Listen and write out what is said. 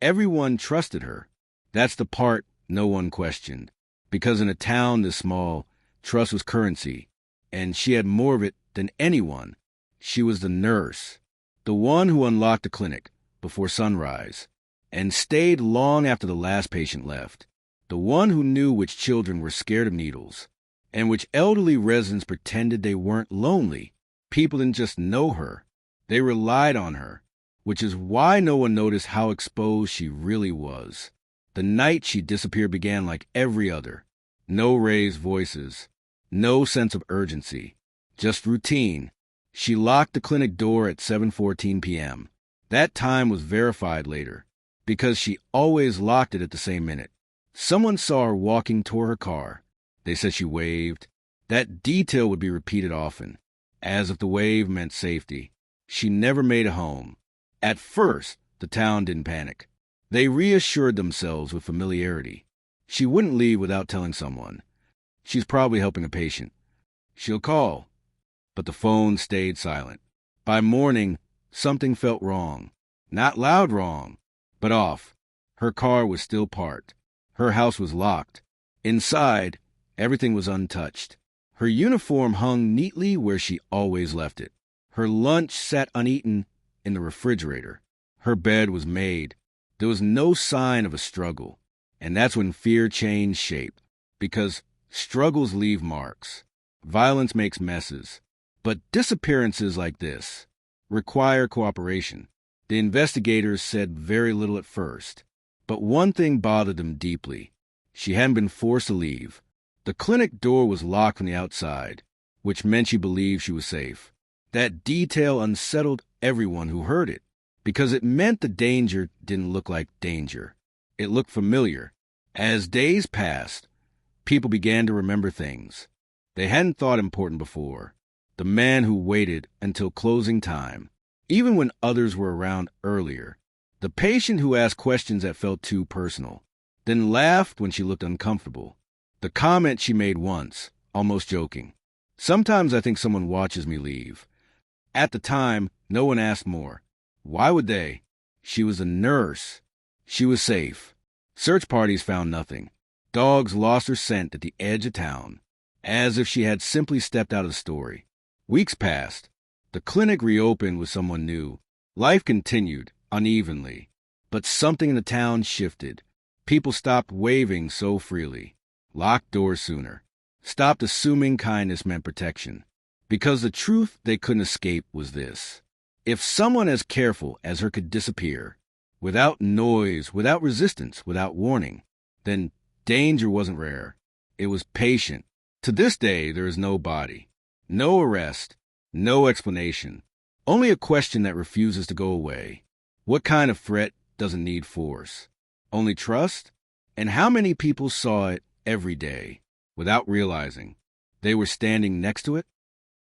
Everyone trusted her. That's the part no one questioned. Because in a town this small, trust was currency, and she had more of it than anyone. She was the nurse, the one who unlocked the clinic before sunrise, and stayed long after the last patient left, the one who knew which children were scared of needles, and which elderly residents pretended they weren't lonely. People didn't just know her, they relied on her, which is why no one noticed how exposed she really was. The night she disappeared began like every other. No raised voices, no sense of urgency, just routine. She locked the clinic door at 7:14 p.m. That time was verified later, because she always locked it at the same minute. Someone saw her walking toward her car. They said she waved. That detail would be repeated often, as if the wave meant safety. She never made it home. At first, the town didn't panic. They reassured themselves with familiarity. She wouldn't leave without telling someone. She's probably helping a patient. She'll call. But the phone stayed silent. By morning, something felt wrong. Not loud wrong, but off. Her car was still parked. Her house was locked. Inside, everything was untouched. Her uniform hung neatly where she always left it. Her lunch sat uneaten in the refrigerator. Her bed was made. There was no sign of a struggle. And that's when fear changed shape. Because struggles leave marks. Violence makes messes. But disappearances like this require cooperation. The investigators said very little at first. But one thing bothered them deeply. She hadn't been forced to leave. The clinic door was locked from the outside, which meant she believed she was safe. That detail unsettled everyone who heard it, because it meant the danger didn't look like danger. It looked familiar. As days passed, people began to remember things they hadn't thought important before. The man who waited until closing time, even when others were around earlier. The patient who asked questions that felt too personal, then laughed when she looked uncomfortable. The comment she made once, almost joking. Sometimes I think someone watches me leave. At the time, no one asked more. Why would they? She was a nurse. She was safe. Search parties found nothing. Dogs lost her scent at the edge of town, as if she had simply stepped out of the story. Weeks passed. The clinic reopened with someone new. Life continued, unevenly. But something in the town shifted. People stopped waving so freely. Locked doors sooner. Stopped assuming kindness meant protection. Because the truth they couldn't escape was this. If someone as careful as her could disappear, without noise, without resistance, without warning, then danger wasn't rare. It was patient. To this day, there is no body, no arrest, no explanation, only a question that refuses to go away. What kind of threat doesn't need force? Only trust? And how many people saw it every day without realizing they were standing next to it?